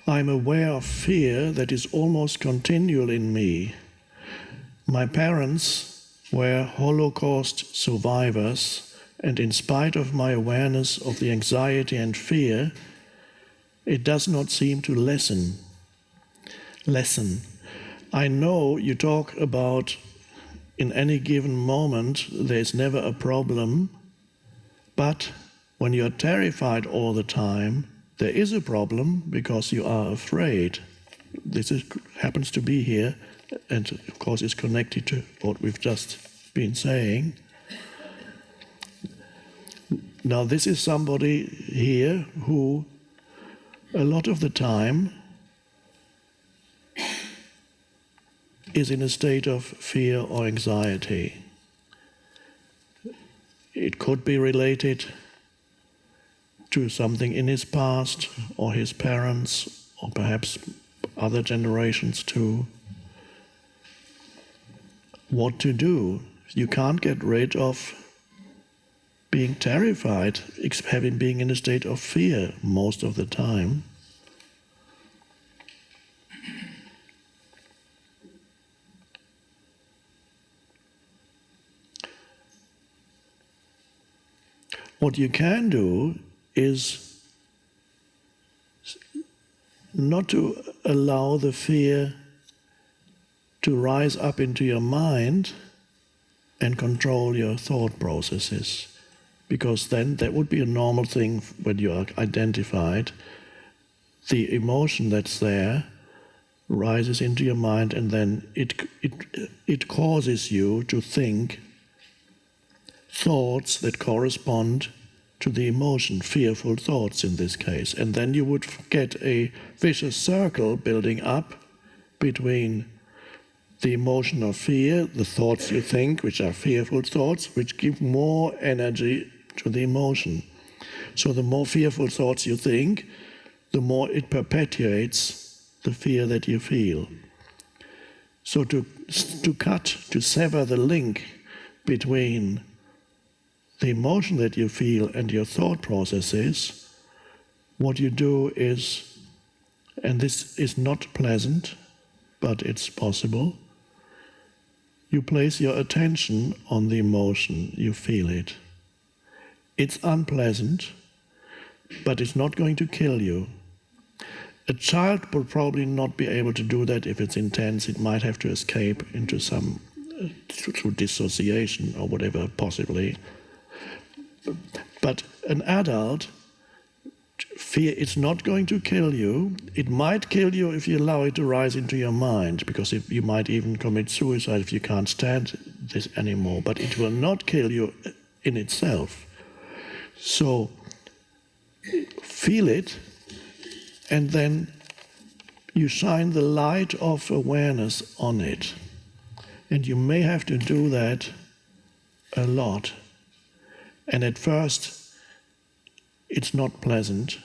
I'm aware of fear that is almost continual in me. My parents were Holocaust survivors, and in spite of my awareness of the anxiety and fear, it does not seem to lessen. I know you talk about in any given moment there's never a problem, but when you're terrified all the time, there is a problem because you are afraid. Happens to be here, and of course is connected to what we've just been saying. Now this is somebody here who a lot of the time is in a state of fear or anxiety. It could be related to something in his past, or his parents, or perhaps other generations too. What to do? You can't get rid of being terrified, being in a state of fear most of the time. What you can do is not to allow the fear to rise up into your mind and control your thought processes, because then that would be a normal thing when you are identified. The emotion that's there rises into your mind, and then it causes you to think thoughts that correspond to the emotion, fearful thoughts in this case. And then you would get a vicious circle building up between the emotion of fear, the thoughts you think, which are fearful thoughts, which give more energy to the emotion. So the more fearful thoughts you think, the more it perpetuates the fear that you feel. So to sever the link between the emotion that you feel and your thought processes, what you do is, and this is not pleasant, but it's possible, you place your attention on the emotion, you feel it. It's unpleasant, but it's not going to kill you. A child will probably not be able to do that if it's intense. It might have to escape into through dissociation or whatever, possibly. But an adult, fear, it's not going to kill you. It might kill you if you allow it to rise into your mind, because you might even commit suicide if you can't stand this anymore. But it will not kill you in itself. So feel it, and then you shine the light of awareness on it. And you may have to do that a lot. And at first, it's not pleasant,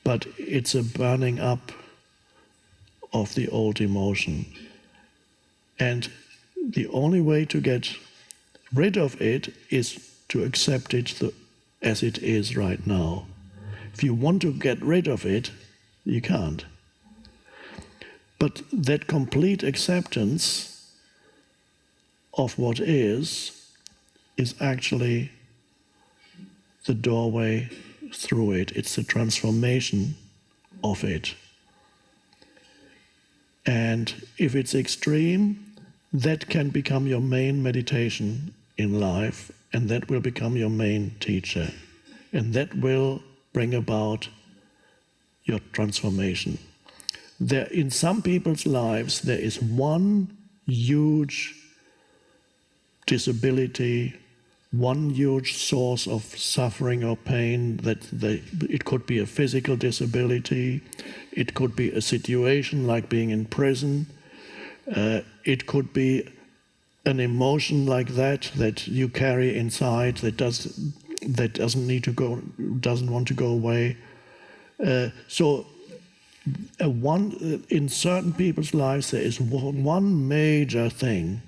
but it's a burning up of the old emotion. And the only way to get rid of it is to accept it as it is right now. If you want to get rid of it, you can't. But that complete acceptance of what is actually the doorway through it. It's the transformation of it. And if it's extreme, that can become your main meditation in life, and that will become your main teacher. And that will bring about your transformation. In some people's lives, there is one huge disability, one huge source of suffering or pain. It could be a physical disability, it could be a situation like being in prison, it could be an emotion like that you carry inside that doesn't want to go away. In certain people's lives, there is one major thing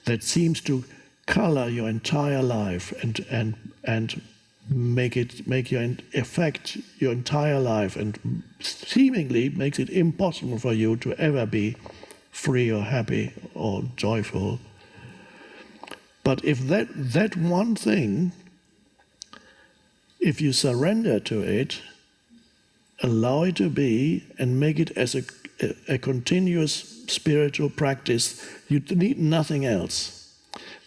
that seems to color your entire life and make your affect your entire life, and seemingly makes it impossible for you to ever be free or happy or joyful. But if that one thing, if you surrender to it, allow it to be, and make it as a continuous spiritual practice, you need nothing else.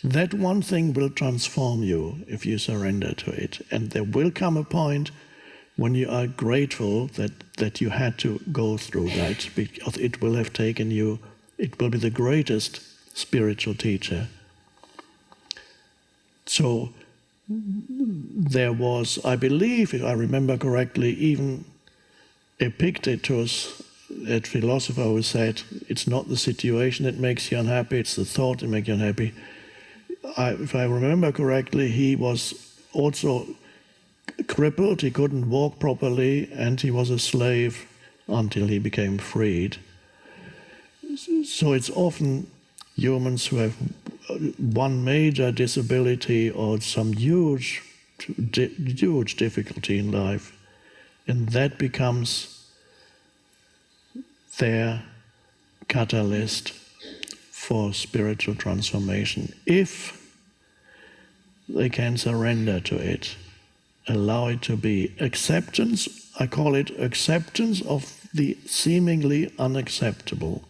That one thing will transform you if you surrender to it. And there will come a point when you are grateful that you had to go through that, because it will have taken you, it will be the greatest spiritual teacher. So there was, I believe, if I remember correctly, even Epictetus, that philosopher, who said, it's not the situation that makes you unhappy, it's the thought that makes you unhappy. If I remember correctly, he was also crippled, he couldn't walk properly, and he was a slave until he became freed. So it's often humans who have one major disability or some huge difficulty in life, and that becomes their catalyst for spiritual transformation. If they can surrender to it, allow it to be. Acceptance, I call it acceptance of the seemingly unacceptable.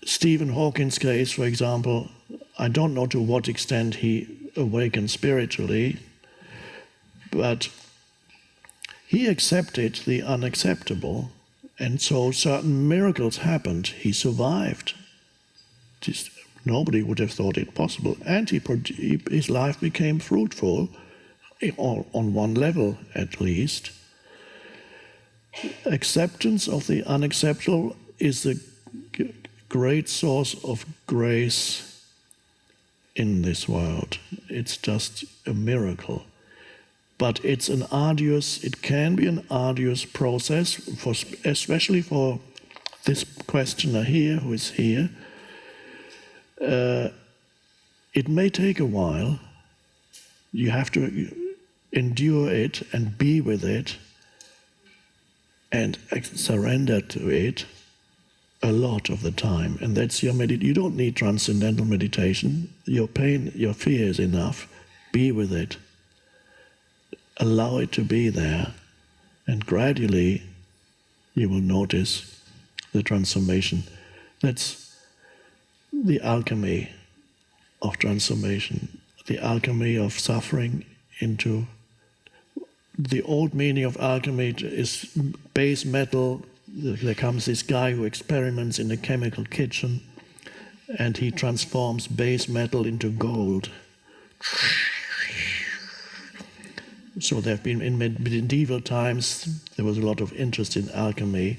Stephen Hawking's case, for example, I don't know to what extent he awakened spiritually, but he accepted the unacceptable, and so certain miracles happened. He survived. Nobody would have thought it possible. And his life became fruitful, on one level at least. Acceptance of the unacceptable is the great source of grace in this world. It's just a miracle. But it can be an arduous process, especially for this questioner here, who is here. It may take a while. You have to endure it and be with it and surrender to it a lot of the time. And that's your meditation. You don't need transcendental meditation. Your pain, your fear is enough. Be with it. Allow it to be there. And gradually you will notice the transformation. That's the alchemy of transformation, the alchemy of suffering into... The old meaning of alchemy is base metal. There comes this guy who experiments in a chemical kitchen, and he transforms base metal into gold. So there have been, in medieval times, there was a lot of interest in alchemy.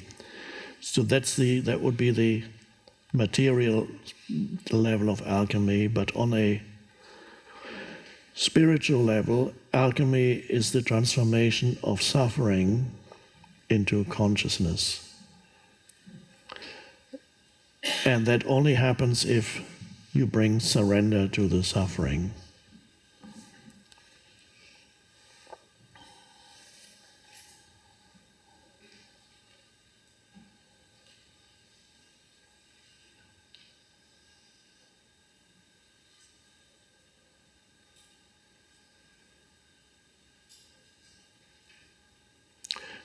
So that would be the material level of alchemy, but on a spiritual level, alchemy is the transformation of suffering into consciousness. And that only happens if you bring surrender to the suffering.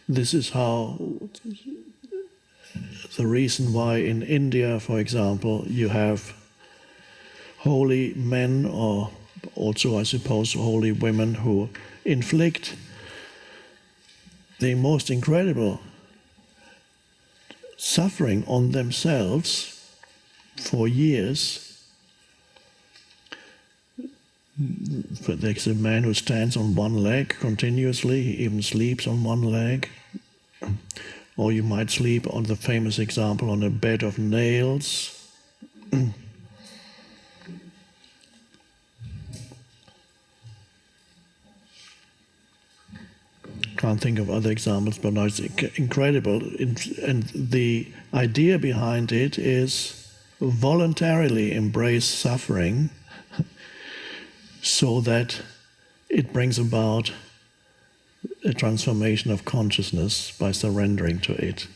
This is how, the reason why in India, for example, you have holy men, or also, I suppose, holy women, who inflict the most incredible suffering on themselves for years. There's a man who stands on one leg continuously, he even sleeps on one leg. Or you might sleep, on the famous example, on a bed of nails. Can't think of other examples, but no, it's incredible. And the idea behind it is voluntarily embrace suffering so that it brings about a transformation of consciousness by surrendering to it.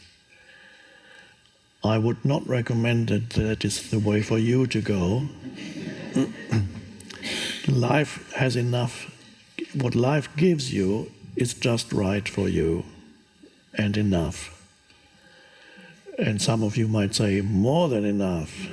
I would not recommend that is the way for you to go. Life has enough. What life gives you is just right for you and enough. And some of you might say, more than enough.